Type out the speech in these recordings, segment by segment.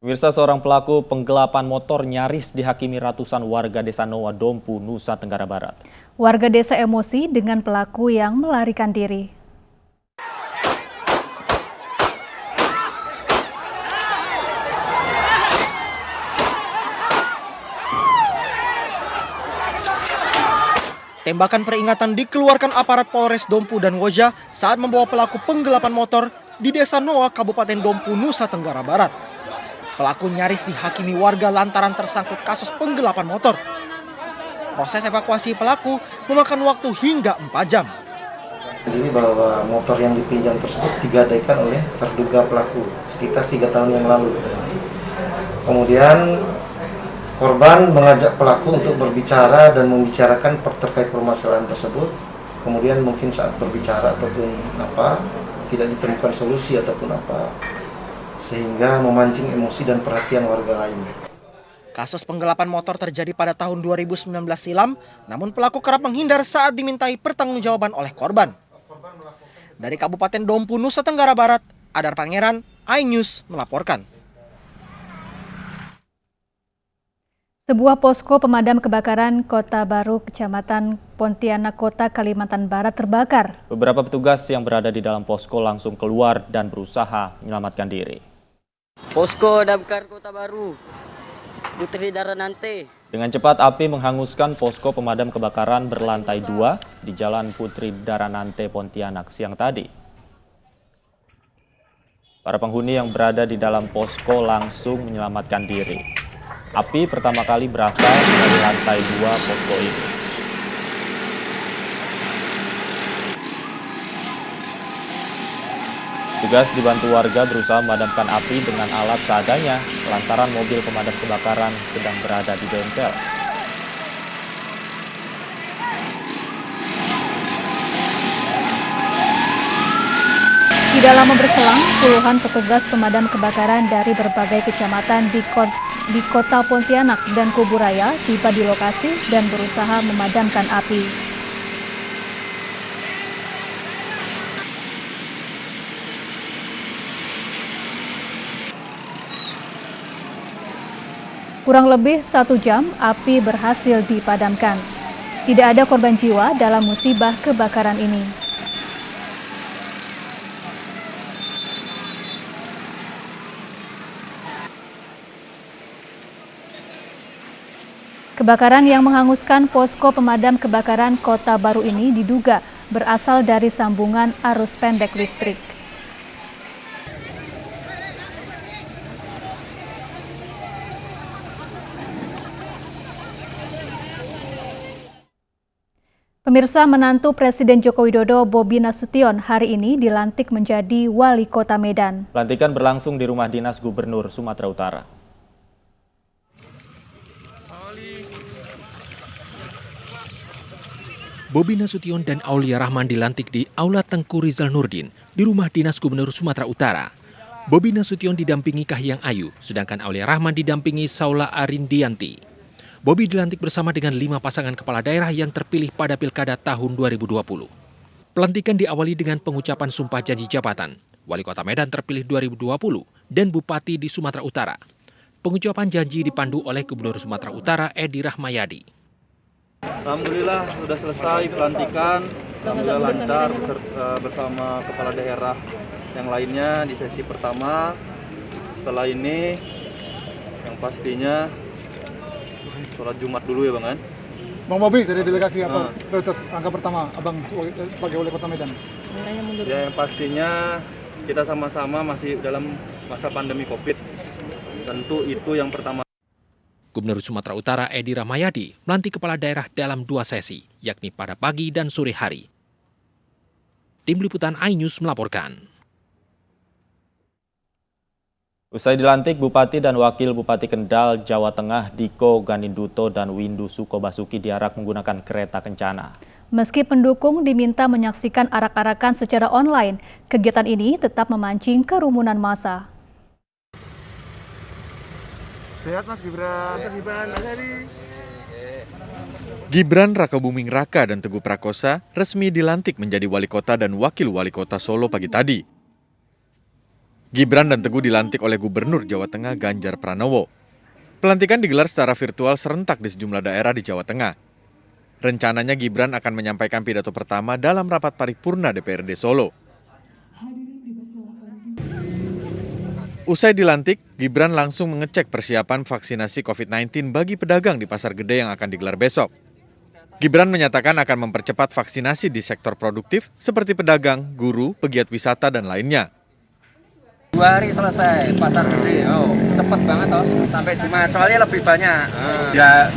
Pemirsa, seorang pelaku penggelapan motor nyaris dihakimi ratusan warga desa Noa Dompu, Nusa Tenggara Barat. Warga desa emosi dengan pelaku yang melarikan diri. Tembakan peringatan dikeluarkan aparat Polres Dompu dan Woja saat membawa pelaku penggelapan motor di desa Noa, Kabupaten Dompu, Nusa Tenggara Barat. Pelaku nyaris dihakimi warga lantaran tersangkut kasus penggelapan motor. Proses evakuasi pelaku memakan waktu hingga 4 jam. Ini bahwa motor yang dipinjam tersebut digadaikan oleh terduga pelaku sekitar 3 tahun yang lalu. Kemudian korban mengajak pelaku untuk berbicara dan membicarakan terkait permasalahan tersebut. Kemudian mungkin saat berbicara ataupun tidak ditemukan solusi ataupun sehingga memancing emosi dan perhatian warga lain. Kasus penggelapan motor terjadi pada tahun 2019 silam, namun pelaku kerap menghindar saat dimintai pertanggungjawaban oleh korban. Dari Kabupaten Dompu, Nusa Tenggara Barat, Adar Pangeran, iNews melaporkan. Sebuah posko pemadam kebakaran Kota Baru, Kecamatan Pontianak Kota, Kalimantan Barat terbakar. Beberapa petugas yang berada di dalam posko langsung keluar dan berusaha menyelamatkan diri. Posko Damkar Kota Baru, Putri Daranante. Dengan cepat api menghanguskan posko pemadam kebakaran berlantai 2 di Jalan Putri Daranante, Pontianak siang tadi. Para penghuni yang berada di dalam posko langsung menyelamatkan diri. Api pertama kali berasal dari lantai 2 posko ini. Petugas dibantu warga berusaha memadamkan api dengan alat seadanya lantaran mobil pemadam kebakaran sedang berada di bengkel. Tidak lama berselang, puluhan petugas pemadam kebakaran dari berbagai kecamatan di Kota Pontianak dan Kuburaya tiba di lokasi dan berusaha memadamkan api. Kurang lebih 1 jam, api berhasil dipadamkan. Tidak ada korban jiwa dalam musibah kebakaran ini. Kebakaran yang menghanguskan posko pemadam kebakaran Kota Baru ini diduga berasal dari sambungan arus pendek listrik. Pemirsa, menantu Presiden Joko Widodo Bobi Nasution hari ini dilantik menjadi Wali Kota Medan. Pelantikan berlangsung di Rumah Dinas Gubernur Sumatera Utara. Bobi Nasution dan Aulia Rahman dilantik di Aula Tengku Rizal Nurdin di Rumah Dinas Gubernur Sumatera Utara. Bobi Nasution didampingi Kahiyang Ayu, sedangkan Aulia Rahman didampingi Saula Arindianti. Bobi dilantik bersama dengan 5 pasangan kepala daerah yang terpilih pada Pilkada tahun 2020. Pelantikan diawali dengan pengucapan sumpah janji jabatan. Wali Kota Medan terpilih 2020 dan Bupati di Sumatera Utara. Pengucapan janji dipandu oleh Gubernur Sumatera Utara Edi Rahmayadi. Alhamdulillah sudah selesai pelantikan, alhamdulillah lancar bersama kepala daerah yang lainnya di sesi pertama. Setelah ini yang pastinya sholat Jumat dulu ya Bang kan? Bang Bobi dari delegasi apa prioritas angka pertama Abang sebagai Wali Kota Medan? Ya yang pastinya kita sama-sama masih dalam masa pandemi Covid. Tentu itu yang pertama. Gubernur Sumatera Utara Edi Rahmayadi melantik kepala daerah dalam 2 sesi, yakni pada pagi dan sore hari. Tim Liputan iNews melaporkan. Usai dilantik, Bupati dan Wakil Bupati Kendal, Jawa Tengah, Diko Ganinduto dan Windu Sukobasuki diarak menggunakan kereta kencana. Meski pendukung diminta menyaksikan arak-arakan secara online, kegiatan ini tetap memancing kerumunan massa. Sehat Mas Gibran. Gibran Rakabuming Raka dan Teguh Prakosa resmi dilantik menjadi wali kota dan wakil wali kota Solo pagi tadi. Gibran dan Teguh dilantik oleh Gubernur Jawa Tengah Ganjar Pranowo. Pelantikan digelar secara virtual serentak di sejumlah daerah di Jawa Tengah. Rencananya Gibran akan menyampaikan pidato pertama dalam rapat paripurna DPRD Solo. Usai dilantik, Gibran langsung mengecek persiapan vaksinasi COVID-19 bagi pedagang di Pasar Gede yang akan digelar besok. Gibran menyatakan akan mempercepat vaksinasi di sektor produktif seperti pedagang, guru, pegiat wisata, dan lainnya. 2 hari selesai Pasar Gede, cepet banget toh, sampai Jumat, soalnya lebih banyak. Ya,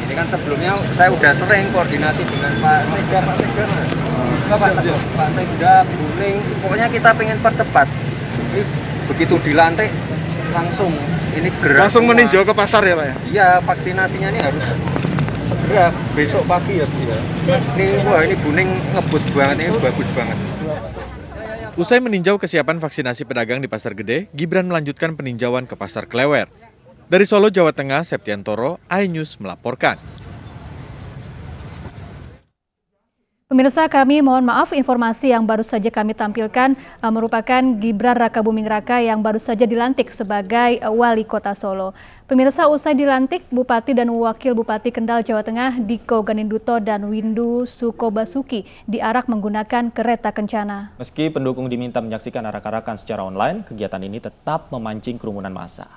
ini kan sebelumnya saya udah sering koordinasi dengan Pak Sekda, Pak Sekda, Buling, pokoknya kita pengen percepat. Jadi, begitu dilantik, langsung ini gerak. Langsung meninjau ke pasar ya Pak ya? Iya, vaksinasinya ini harus segera, besok pagi ya Bu ya. Ini Buling ngebut banget, ini bagus banget. Usai meninjau kesiapan vaksinasi pedagang di Pasar Gede, Gibran melanjutkan peninjauan ke Pasar Klewer. Dari Solo, Jawa Tengah, Septiantoro, iNews melaporkan. Pemirsa, kami mohon maaf, informasi yang baru saja kami tampilkan merupakan Gibran Rakabuming Raka yang baru saja dilantik sebagai Wali Kota Solo. Pemirsa, usai dilantik, Bupati dan Wakil Bupati Kendal, Jawa Tengah, Diko Ganinduto dan Windu Sukobasuki diarak menggunakan kereta kencana. Meski pendukung diminta menyaksikan arak-arakan secara online, kegiatan ini tetap memancing kerumunan massa.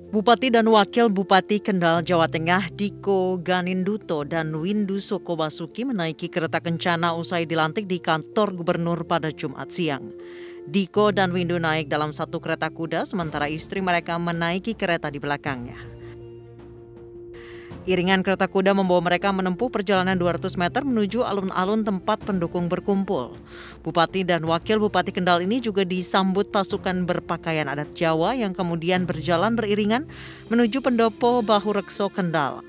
Bupati dan Wakil Bupati Kendal, Jawa Tengah, Diko Ganinduto dan Windu Sukobasuki menaiki kereta kencana usai dilantik di kantor gubernur pada Jumat siang. Diko dan Windu naik dalam satu kereta kuda, sementara istri mereka menaiki kereta di belakangnya. Iringan kereta kuda membawa mereka menempuh perjalanan 200 meter menuju alun-alun tempat pendukung berkumpul. Bupati dan Wakil Bupati Kendal ini juga disambut pasukan berpakaian adat Jawa yang kemudian berjalan beriringan menuju pendopo Bahurekso Kendal.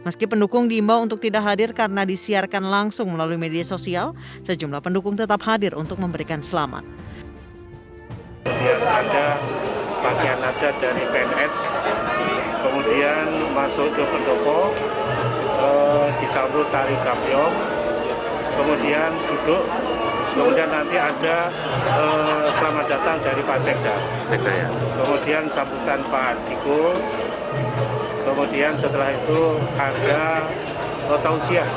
Meski pendukung diimbau untuk tidak hadir karena disiarkan langsung melalui media sosial, sejumlah pendukung tetap hadir untuk memberikan selamat. Kemudian ada pakaian adat dari PNS, kemudian masuk ke pendopo, disambut tari kapyong, kemudian duduk, kemudian nanti ada selamat datang dari Pak Sekda, kemudian sambutan Pak Diko, kemudian setelah itu ada tausiah.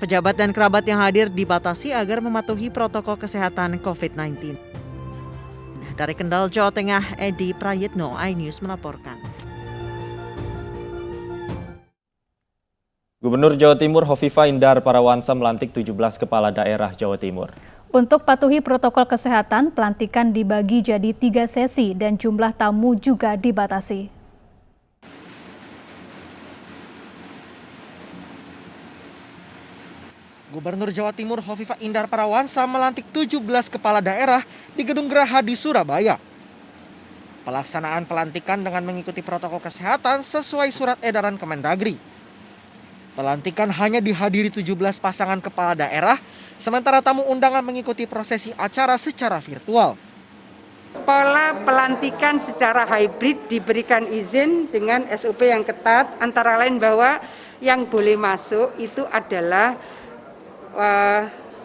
Pejabat dan kerabat yang hadir dibatasi agar mematuhi protokol kesehatan COVID-19. Dari Kendal, Jawa Tengah, Edi Prayitno, iNews melaporkan. Gubernur Jawa Timur Hovifah Indar Parawansa melantik 17 kepala daerah Jawa Timur. Untuk patuhi protokol kesehatan, pelantikan dibagi jadi 3 sesi dan jumlah tamu juga dibatasi. Gubernur Jawa Timur Hovifah Indar Parawansa melantik 17 kepala daerah di Gedung Geraha di Surabaya. Pelaksanaan pelantikan dengan mengikuti protokol kesehatan sesuai surat edaran Kemendagri. Pelantikan hanya dihadiri 17 pasangan kepala daerah, sementara tamu undangan mengikuti prosesi acara secara virtual. Pola pelantikan secara hybrid diberikan izin dengan SOP yang ketat, antara lain bahwa yang boleh masuk itu adalah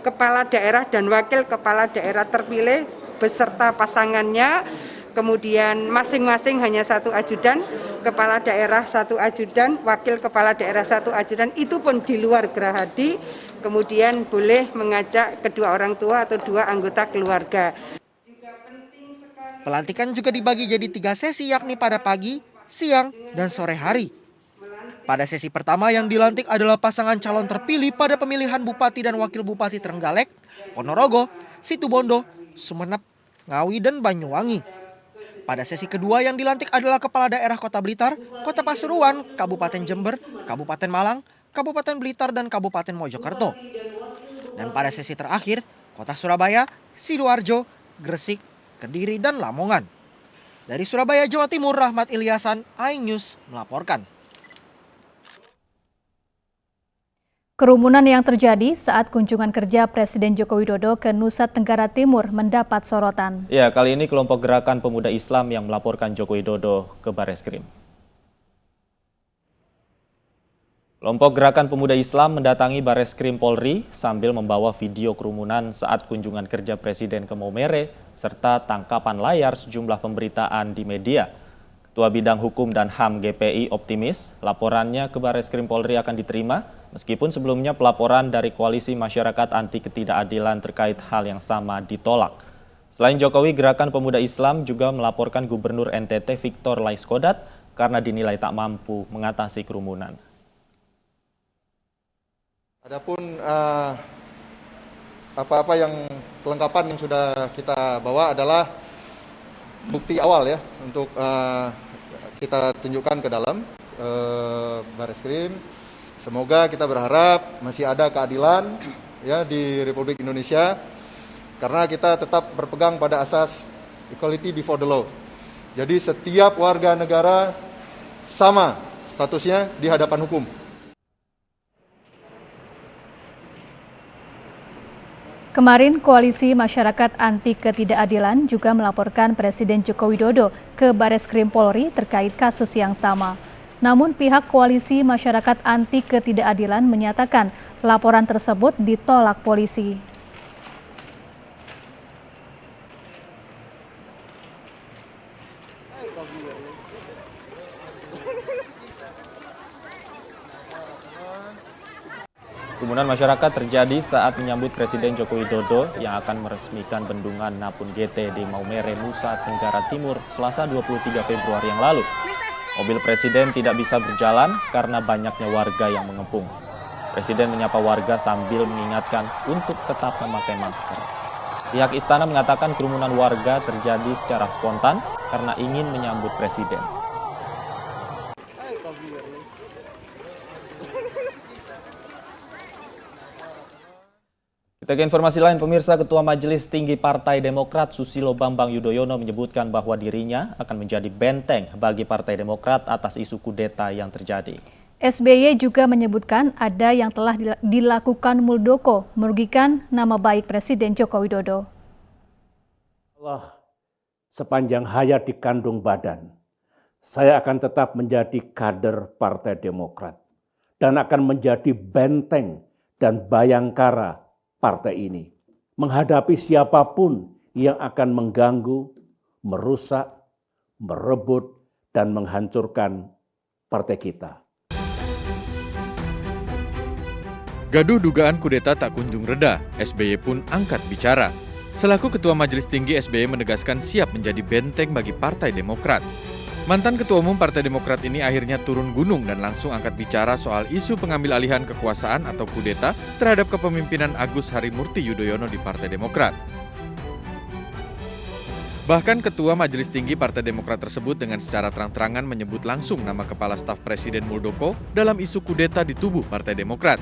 kepala daerah dan wakil kepala daerah terpilih beserta pasangannya, kemudian masing-masing hanya 1 ajudan, kepala daerah 1 ajudan, wakil kepala daerah 1 ajudan, itu pun di luar gerahadi, kemudian boleh mengajak kedua orang tua atau 2 anggota keluarga. Pelantikan juga dibagi jadi 3 sesi, yakni pada pagi, siang, dan sore hari. Pada sesi pertama yang dilantik adalah pasangan calon terpilih pada pemilihan Bupati dan Wakil Bupati Trenggalek, Ponorogo, Situbondo, Sumeneb, Ngawi, dan Banyuwangi. Pada sesi kedua yang dilantik adalah Kepala Daerah Kota Blitar, Kota Pasuruan, Kabupaten Jember, Kabupaten Malang, Kabupaten Blitar, dan Kabupaten Mojokerto. Dan pada sesi terakhir, Kota Surabaya, Sidoarjo, Gresik, Kediri, dan Lamongan. Dari Surabaya, Jawa Timur, Rahmat Ilyasan, iNews melaporkan. Kerumunan yang terjadi saat kunjungan kerja Presiden Joko Widodo ke Nusa Tenggara Timur mendapat sorotan. Ya, kali ini kelompok Gerakan Pemuda Islam yang melaporkan Joko Widodo ke Bareskrim. Kelompok Gerakan Pemuda Islam mendatangi Bareskrim Polri sambil membawa video kerumunan saat kunjungan kerja Presiden ke Maumere serta tangkapan layar sejumlah pemberitaan di media. Ketua Bidang Hukum dan HAM GPI optimis laporannya ke Bareskrim Polri akan diterima meskipun sebelumnya pelaporan dari Koalisi Masyarakat Anti Ketidakadilan terkait hal yang sama ditolak. Selain Jokowi, Gerakan Pemuda Islam juga melaporkan Gubernur NTT Victor Laiskodat karena dinilai tak mampu mengatasi kerumunan. Adapun apa-apa yang kelengkapan yang sudah kita bawa adalah bukti awal ya untuk kita tunjukkan ke dalam Bareskrim. Semoga kita berharap masih ada keadilan ya di Republik Indonesia karena kita tetap berpegang pada asas equality before the law. Jadi setiap warga negara sama statusnya di hadapan hukum. Kemarin, Koalisi Masyarakat Anti Ketidakadilan juga melaporkan Presiden Joko Widodo ke Bareskrim Polri terkait kasus yang sama. Namun pihak Koalisi Masyarakat Anti Ketidakadilan menyatakan laporan tersebut ditolak polisi. Kerumunan masyarakat terjadi saat menyambut Presiden Joko Widodo yang akan meresmikan bendungan Napun GT di Maumere, Nusa Tenggara Timur, Selasa 23 Februari yang lalu. Mobil Presiden tidak bisa berjalan karena banyaknya warga yang mengepung. Presiden menyapa warga sambil mengingatkan untuk tetap memakai masker. Pihak istana mengatakan kerumunan warga terjadi secara spontan karena ingin menyambut Presiden. Kita ke informasi lain, pemirsa. Ketua Majelis Tinggi Partai Demokrat Susilo Bambang Yudhoyono menyebutkan bahwa dirinya akan menjadi benteng bagi Partai Demokrat atas isu kudeta yang terjadi. SBY juga menyebutkan ada yang telah dilakukan Muldoko merugikan nama baik Presiden Joko Widodo. Allah sepanjang hayat di kandung badan, saya akan tetap menjadi kader Partai Demokrat dan akan menjadi benteng dan bayangkara partai ini menghadapi siapapun yang akan mengganggu, merusak, merebut, dan menghancurkan partai kita. Gaduh dugaan kudeta tak kunjung reda, SBY pun angkat bicara. Selaku Ketua Majelis Tinggi, SBY menegaskan siap menjadi benteng bagi Partai Demokrat. Mantan Ketua Umum Partai Demokrat ini akhirnya turun gunung dan langsung angkat bicara soal isu pengambil alihan kekuasaan atau kudeta terhadap kepemimpinan Agus Harimurti Yudhoyono di Partai Demokrat. Bahkan Ketua Majelis Tinggi Partai Demokrat tersebut dengan secara terang-terangan menyebut langsung nama Kepala Staf Presiden Muldoko dalam isu kudeta di tubuh Partai Demokrat.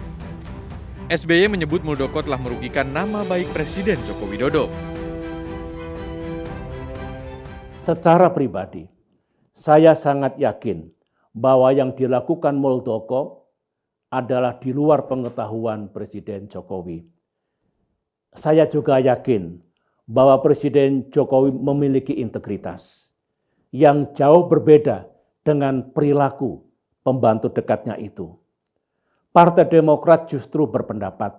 SBY menyebut Muldoko telah merugikan nama baik Presiden Joko Widodo. Secara pribadi, saya sangat yakin bahwa yang dilakukan Muldoko adalah di luar pengetahuan Presiden Jokowi. Saya juga yakin bahwa Presiden Jokowi memiliki integritas yang jauh berbeda dengan perilaku pembantu dekatnya itu. Partai Demokrat justru berpendapat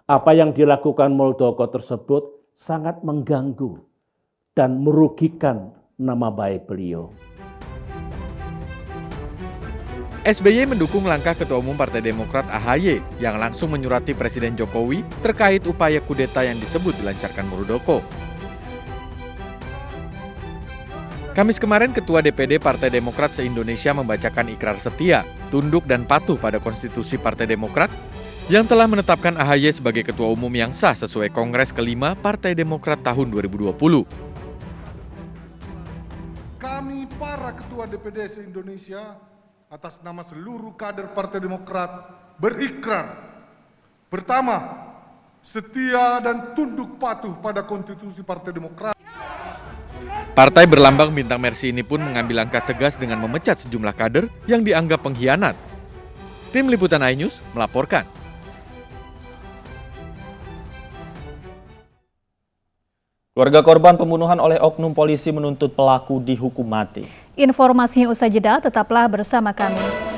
apa yang dilakukan Muldoko tersebut sangat mengganggu dan merugikan nama baik beliau. SBY mendukung langkah Ketua Umum Partai Demokrat AHY yang langsung menyurati Presiden Jokowi terkait upaya kudeta yang disebut dilancarkan Muldoko. Kamis kemarin, Ketua DPD Partai Demokrat se-Indonesia membacakan ikrar setia, tunduk dan patuh pada konstitusi Partai Demokrat yang telah menetapkan AHY sebagai Ketua Umum yang sah sesuai Kongres kelima Partai Demokrat tahun 2020. Kami para Ketua DPD se-Indonesia atas nama seluruh kader Partai Demokrat berikrar. Pertama, setia dan tunduk patuh pada konstitusi Partai Demokrat. Partai berlambang bintang Mercy ini pun mengambil langkah tegas dengan memecat sejumlah kader yang dianggap pengkhianat. Tim Liputan iNews melaporkan. Keluarga korban pembunuhan oleh oknum polisi menuntut pelaku dihukum mati. Informasinya usai jeda, tetaplah bersama kami.